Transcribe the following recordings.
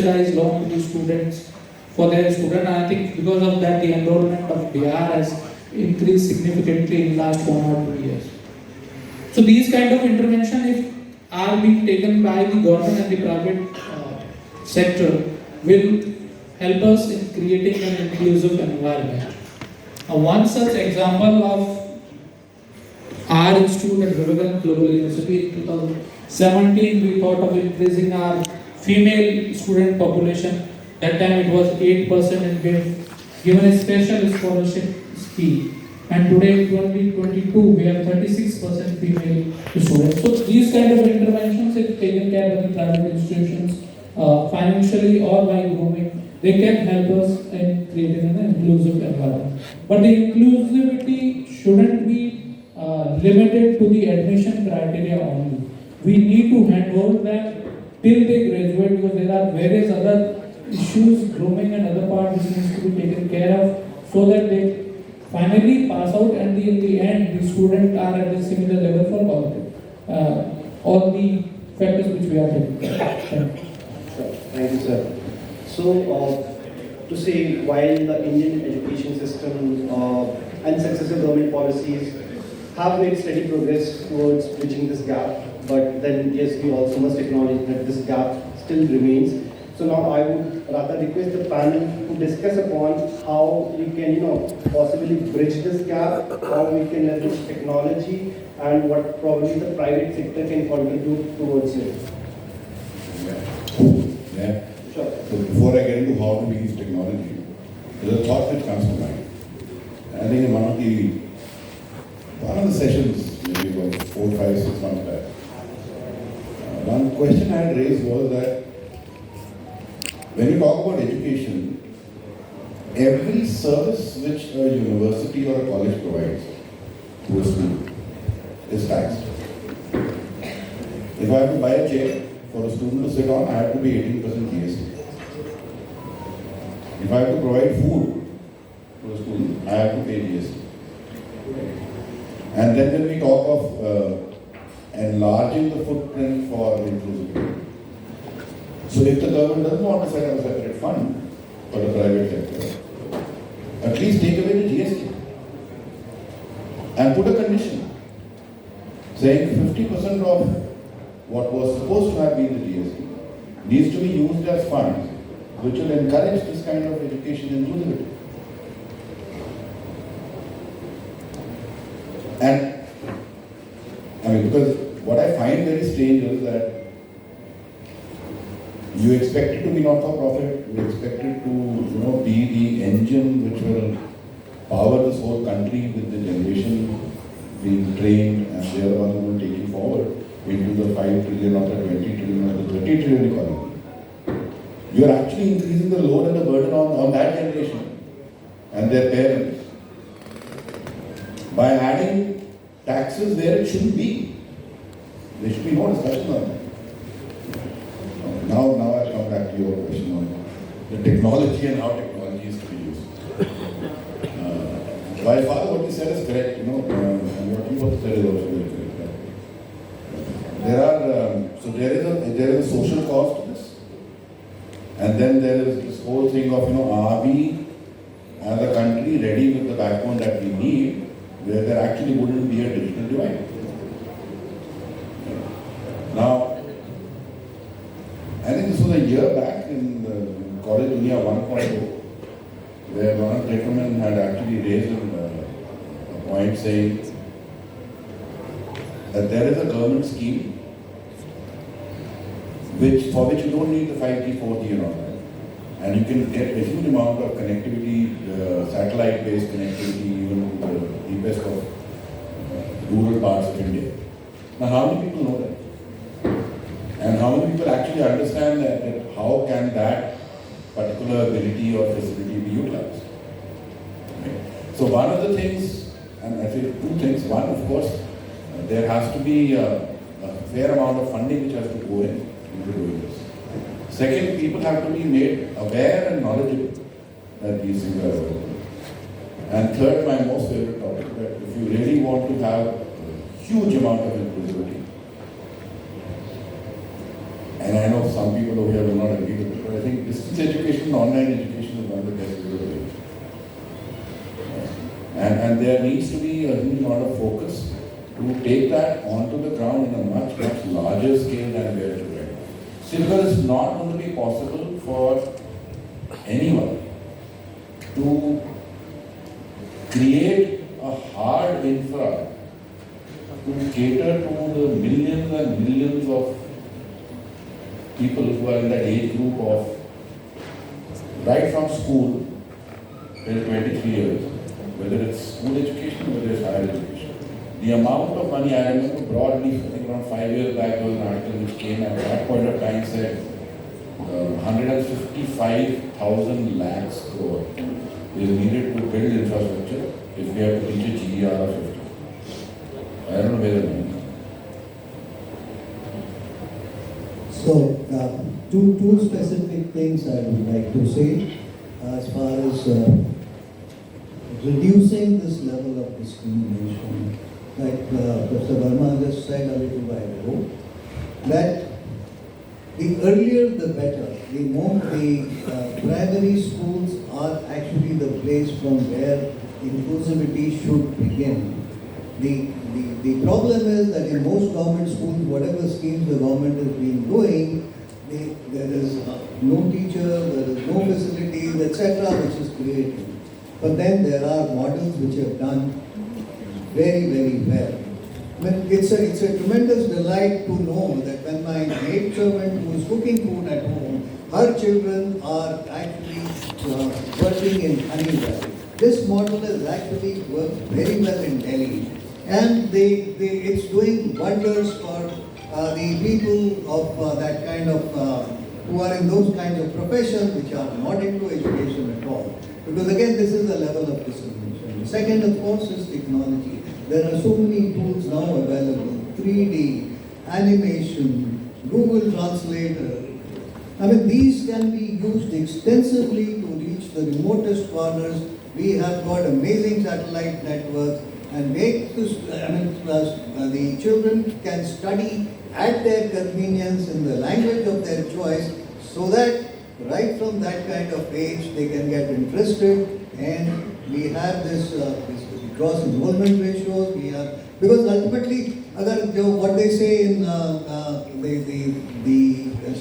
subsidized loan to students for their student. And I think because of that, the enrollment of Bihar has increased significantly in last 1 or 2 years. So these kind of intervention, if are being taken by the government and the private sector, will help us in creating an inclusive environment. One such example of our institute at Vivekananda Global University in 2017, we thought of increasing our female student population. That time it was 8% and we have given a special scholarship scheme. And today, 2022, we have 36% female students. So these kind of interventions, if taken care by the private institutions, financially or by grooming, they can help us in creating an inclusive environment. But the inclusivity shouldn't be limited to the admission criteria only. We need to handhold them till they graduate, because there are various other issues, grooming and other parts which needs to be taken care of, so that they finally pass out and in the end the students are at a similar level for all the factors which we are taking care of. Thank you, sir. So, to say, while the Indian education system and successive government policies have made steady progress towards bridging this gap, but then yes, we also must acknowledge that this gap still remains. So now I would rather request the panel to discuss upon how we can, possibly bridge this gap, how we can leverage technology, and what probably the private sector can contribute towards it. Yeah. Sure. So before I get into how to use technology, there's a thought which comes to mind. I think in one of the sessions, maybe about 4, 5, 6 months back, one question I had raised was that when you talk about education, every service which a university or a college provides to a student is taxed. If I have to buy a chair for a student to sit on, I have to pay 18% GST. If I have to provide food to a student, I have to pay GST. And then when we talk of enlarging the footprint for inclusivity, so if the government doesn't want to set up a separate fund for the private sector, at least take away the GST and put a condition saying 50% of what was supposed to have been the GST needs to be used as funds which will encourage this kind of education inclusivity. And because what I find very strange is that you expect it to be not-for-profit, you expect it to be the engine which will power this whole country with the generation being trained, and they are the ones who will take it forward into the 5 trillion or the 20 trillion or the 30 trillion economy. You are actually increasing the load and the burden on that generation and their parents by adding taxes where it shouldn't be. There should be no discussion on that. Now I'll come back to your question on the technology and how technology is to be used. By far, what you said is correct, and what you also said is also very correct. There is a social cost to this, and then there is this whole thing of are we as a country ready with the backbone that we need, where there actually wouldn't be a digital divide. Now, I think this was a year back in College Dunia20221216, where one of the gentlemen had actually raised a point saying that there is a government scheme for which you don't need the 5G, 4G and all that. And you can get a huge amount of connectivity, satellite-based connectivity, even to the deepest of rural parts of India. Now, how many people know that? And how many people actually understand that how can that particular ability or facility be utilized? Right? So one of the things, and I say 2 things. One, of course, there has to be a fair amount of funding which has to go into doing this. Second, people have to be made aware and knowledgeable that these things are available. And third, my most favorite topic, that if you really want to have a huge amount of inclusivity, and I know some people over here will not agree with it, but I think education, online education is one of the best way. And there needs to be a huge amount of focus to take that onto the ground in a much, much larger scale than we are today. See, because it's not going to be possible for anyone to create a hard infra to cater to the millions and millions of people who are in the age group of right from school till 23 years, whether it's school education, whether it's higher education. The amount of money, I remember broadly, I think around 5 years back, there was an article which came at that point of time said 155,000 lakhs crore is needed to build infrastructure if we have to reach a GER of 50. I don't know where the money is. So, two specific things I would like to say as far as reducing this level of discrimination. Like Professor Verma just said a little while ago, that the earlier the better. The more the primary schools are actually the place from where inclusivity should begin. The problem is that in most government schools, whatever schemes the government has been doing, there is no teacher, there is no facilities, etc., which is created. But then there are models which have done very, very well. I mean, it's a tremendous delight to know that when my maid servant who is cooking food at home, her children are actually working in Honeywell. This model has actually worked very well in Delhi, and it's doing wonders for the people of that kind of who are in those kinds of professions which are not into education at all. Because again, this is the level of discrimination. The second, of course, is technology. There are so many tools now available: 3D, animation, Google Translator. I mean, these can be used extensively to reach the remotest corners. We have got amazing satellite networks and make this, the children can study at their convenience in the language of their choice, so that right from that kind of age they can get interested, and we have this cross enrollment ratios. We have, because ultimately, what they say in the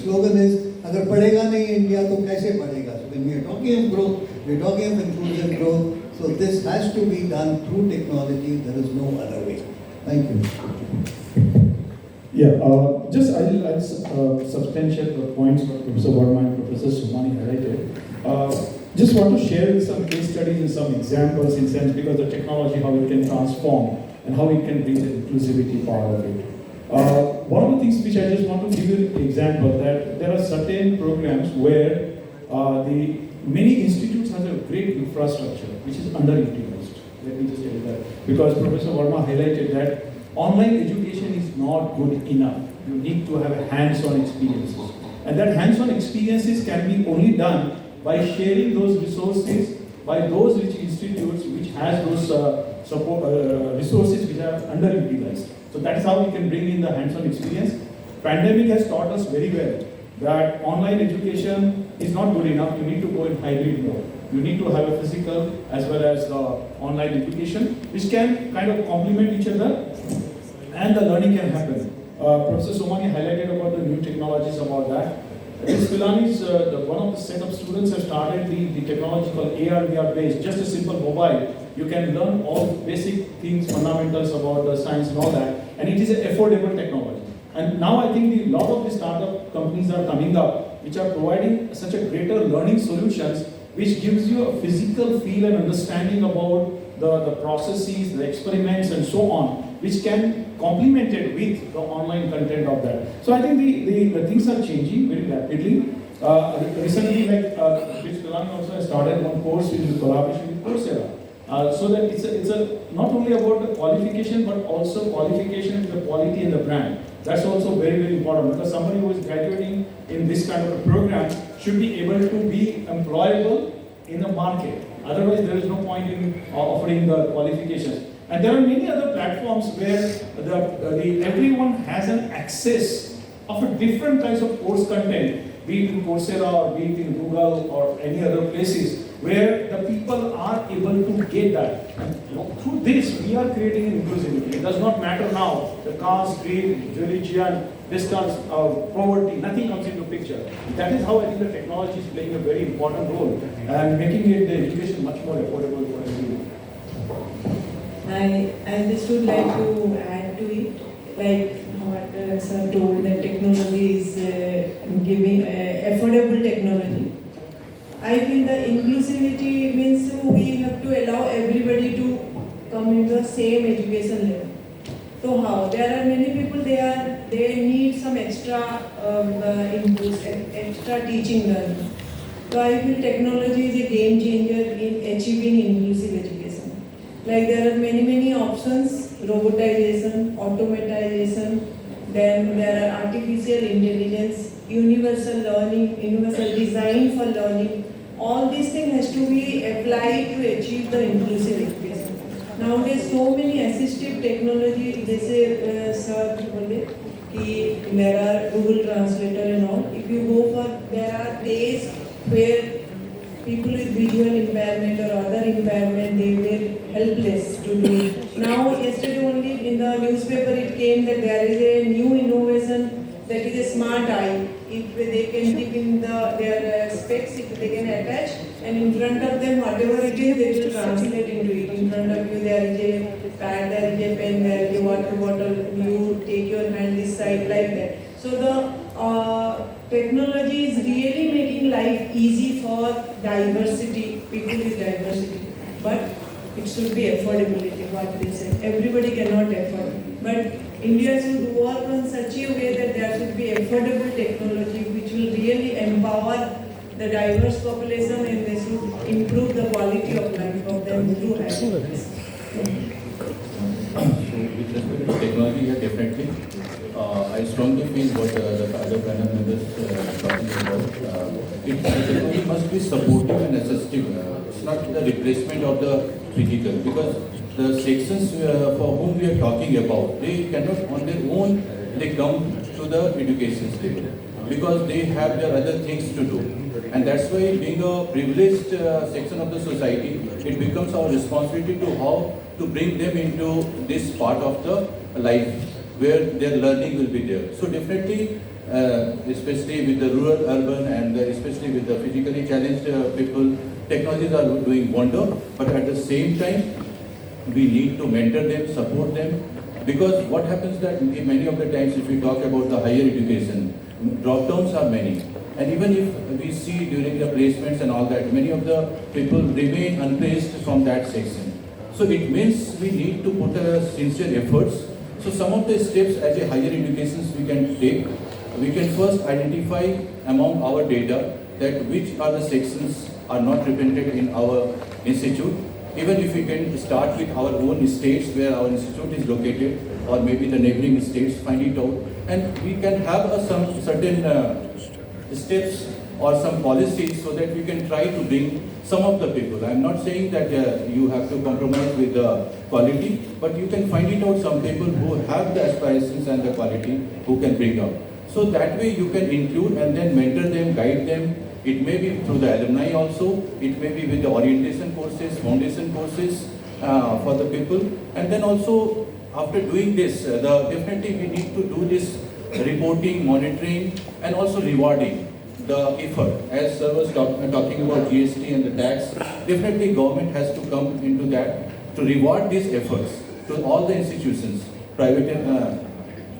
slogan is, "Agar padhega nahi India, to kaise padhega?" So when we are talking of growth, we are talking of inclusive growth. So this has to be done through technology. There is no other way. Thank you. Yeah, I'll substantiate the points that Professor Verma and Professor Somani highlighted. Just want to share some case studies and some examples in sense, because the technology, how it can transform and how it can bring the inclusivity part of it. One of the things which I just want to give you an example, that there are certain programs where the many institutes have a great infrastructure which is underutilized. Let me just tell you that, because Professor Verma highlighted that online education is not good enough. You need to have hands-on experiences, and that hands-on experiences can be only done by sharing those resources by those rich institutes which has those support resources which are underutilized. So that is how we can bring in the hands-on experience. Pandemic has taught us very well that online education is not good enough. You need to go in hybrid mode. You need to have a physical as well as the online education, which can kind of complement each other, and the learning can happen. Professor Somani highlighted about the new technologies about that. Ms. Pilani's, one of the set of students have started the technology called AR, VR based, just a simple mobile. You can learn all basic things, fundamentals about the science and all that, and it is an affordable technology. And now I think a lot of the startup companies are coming up, which are providing such a greater learning solutions, which gives you a physical feel and understanding about the processes, the experiments and so on, which can complement it with the online content of that. So I think the things are changing very rapidly. Recently, like Ms. Pilani also has started one course in collaboration with Coursera. So that it's not only about the qualification, but also qualification with the quality and the brand. That's also very, very important, because somebody who is graduating in this kind of a program should be able to be employable in the market. Otherwise, there is no point in offering the qualifications. And there are many other platforms where everyone has an access of a different kinds of course content, be it in Coursera or be it in Google or any other places, where the people are able to get that. And through this, we are creating inclusivity. It does not matter now, the caste, creed, religion, distance, poverty, nothing comes into picture. That is how I think the technology is playing a very important role and making it the education much more affordable for everyone. I just would like to add to it, like what sir told, that technology is giving affordable technology. I feel the inclusivity means we have to allow everybody to come into the same education level. So how? There are many people, they need some extra inputs, extra teaching learning. So I feel technology is a game changer in achieving inclusive education. Like there are many options: robotization, automatization, then there are artificial intelligence, universal learning, universal design for learning. All these things has to be applied to achieve the inclusive education. Nowadays, so many assistive technology, जैसे sir बोले कि there are Google Translator and all. If you go for, there are days where people with visual impairment or other impairment, they were helpless to do it. Now, yesterday only in the newspaper it came that there is a new innovation that is a smart eye. If they can keep in their specs, if they can attach, and in front of them, whatever it is, they will translate into it. In front of you, there is a pad, there is a pen, there is a water bottle. You take your hand this side like that. So the technology is really making life easy for diversity, people with diversity. But it should be affordability, what they say. Everybody cannot afford. But India should work on such a way that there should be affordable technology which will really empower the diverse population, and they should improve the quality of life of them through happiness. So with respect to technology, yeah, definitely. I strongly feel what the other panel members talking about. Technology must be supportive and assistive. It's not the replacement of the physical, because the sections for whom we are talking about, they cannot on their own, they come to the education level because they have their other things to do. And that's why, being a privileged section of the society, it becomes our responsibility to how to bring them into this part of the life where their learning will be there. So definitely, especially with the rural, urban, and especially with the physically challenged people, technologies are doing wonder. But at the same time, we need to mentor them, support them, because what happens that many of the times, if we talk about the higher education, drop-downs are many. And even if we see during the placements and all that, many of the people remain unplaced from that section. So it means we need to put sincere efforts. So some of the steps as a higher education we can take, we can first identify among our data that which are the sections are not represented in our institute. Even if we can start with our own states where our institute is located, or maybe the neighboring states, find it out, and we can have some certain steps or some policies so that we can try to bring some of the people. I am not saying that you have to compromise with the quality, but you can find it out some people who have the aspirations and the quality who can bring up. So that way you can include and then mentor them, guide them. It may be through the alumni also, it may be with the orientation courses, foundation courses for the people. And then also, after doing this, definitely we need to do this reporting, monitoring, and also rewarding the effort. As sir was talking about GST and the tax, definitely government has to come into that to reward these efforts to all the institutions, private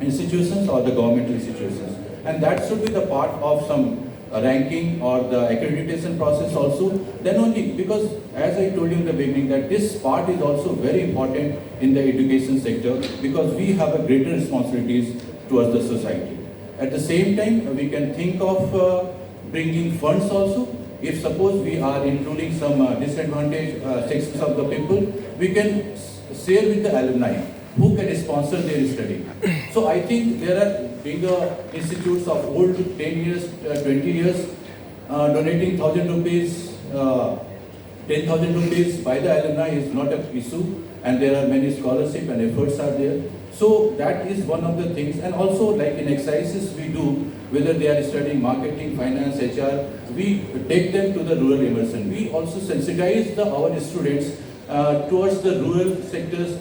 institutions or the government institutions. And that should be the part of some ranking or the accreditation process also. Then only, because as I told you in the beginning, that this part is also very important in the education sector, because we have a greater responsibilities towards the society. At the same time, we can think of bringing funds also. If suppose we are including some disadvantaged sections of the people, we can share with the alumni who can sponsor their study. So I think there are bigger institutes of old 10 years, 20 years, donating 1,000 rupees, 10,000 rupees by the alumni is not an issue, and there are many scholarship and efforts are there. So that is one of the things. And also, like in exercises we do, whether they are studying marketing, finance, HR, we take them to the rural immersion. We also sensitize our students towards the rural sectors,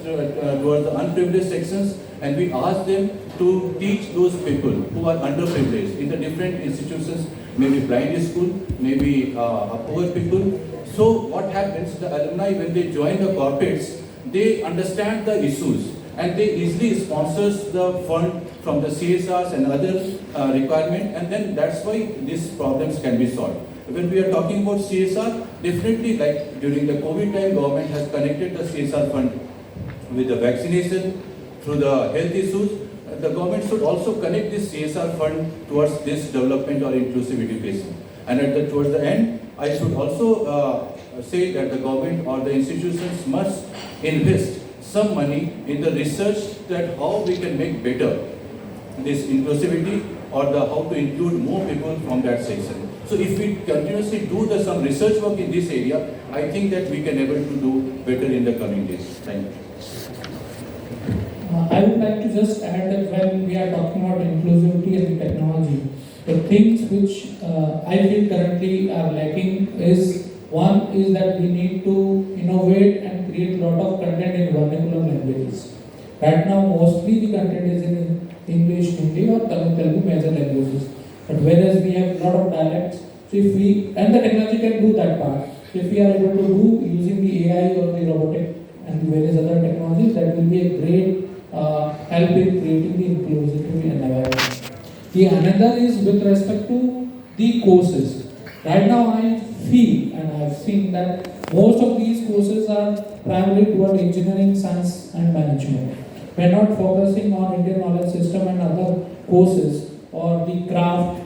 towards the unprivileged sections, and we ask them to teach those people who are underprivileged in the different institutions, maybe blind school, maybe poor people. So what happens, the alumni, when they join the corporates, they understand the issues and they easily sponsors the fund from the CSRs and other requirement, and then that's why these problems can be solved. When we are talking about CSR, definitely like during the COVID time, government has connected the CSR fund with the vaccination, through the health issues. The government should also connect this CSR fund towards this development or inclusive education. And towards the end, I should also say that the government or the institutions must invest some money in the research that how we can make better this inclusivity or how to include more people from that section. So if we continuously do some research work in this area, I think that we can able to do better in the coming days. Thank you. I would like to just add that when we are talking about inclusivity and technology, the things which I feel currently are lacking is, one is that we need to innovate and create a lot of content in vernacular languages. Right now, mostly the content is in English, Hindi or Telugu major languages. But whereas we have a lot of dialects, so if we, and the technology can do that part. So if we are able to do using the AI or the robotic and various other technologies, that will be a great help in creating the inclusivity and awareness. The another is with respect to the courses. Right now I feel and I have seen that most of these courses are primarily toward engineering, science and management. We are not focusing on Indian knowledge system and other courses or the craft,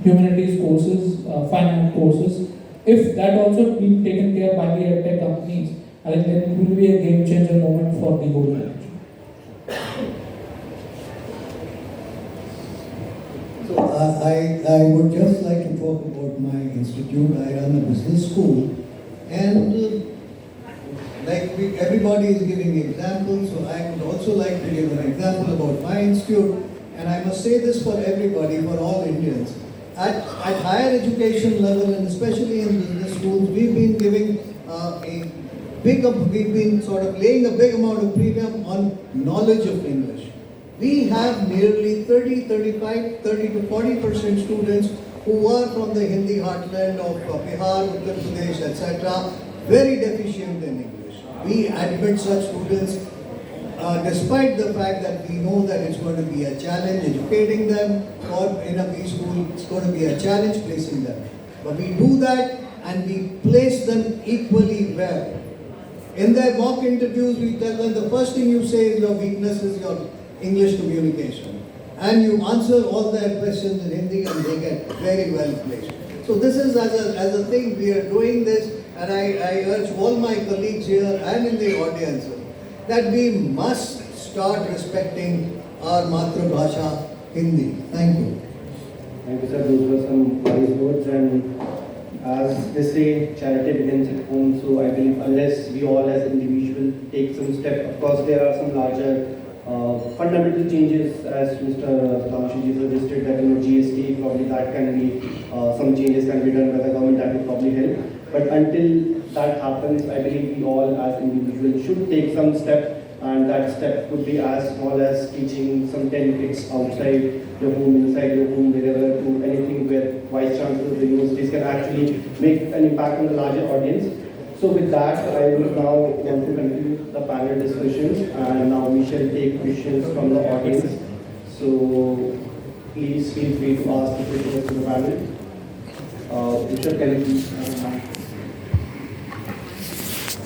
humanities courses, finance courses. If that also being taken care by the edtech companies, I think then it will be a game changer moment for the whole country. So I would just like to talk about my institute. I run a business school, and everybody is giving examples, so I would also like to give an example about my institute. And I must say this for everybody, for all Indians. At higher education level, and especially in business schools, we've been giving we've been sort of laying a big amount of premium on knowledge of English. We have nearly 30 to 40% students who are from the Hindi heartland of Bihar, Uttar Pradesh, etc., very deficient in English. We admit such students despite the fact that we know that it's going to be a challenge educating them, or in a B school it's going to be a challenge placing them. But we do that and we place them equally well. In their mock interviews, we tell them the first thing you say is your weakness is your English communication. And you answer all their questions in Hindi and they get very well placed. So this is as a thing, we are doing this, and I urge all my colleagues here and in the audience that we must start respecting our Matrabhasha Hindi. Thank you. Thank you, sir. Those were some wise words, and as they say, charity begins at home. So I believe unless we all as individuals take some step, of course there are some larger fundamental changes, as Mr. Tamshiji suggested, that GST, probably that can be, some changes can be done by the government, that will probably help. But until that happens, I believe we all as individuals should take some step, and that step could be as small as teaching some 10 kids outside your home, inside your home, wherever, to anything where vice chancellors of the universities can actually make an impact on the larger audience. So with that, I will now want to conclude the panel discussions, and now we shall take questions from the audience. So please feel free to ask the questions to the panel. Richard, can you please?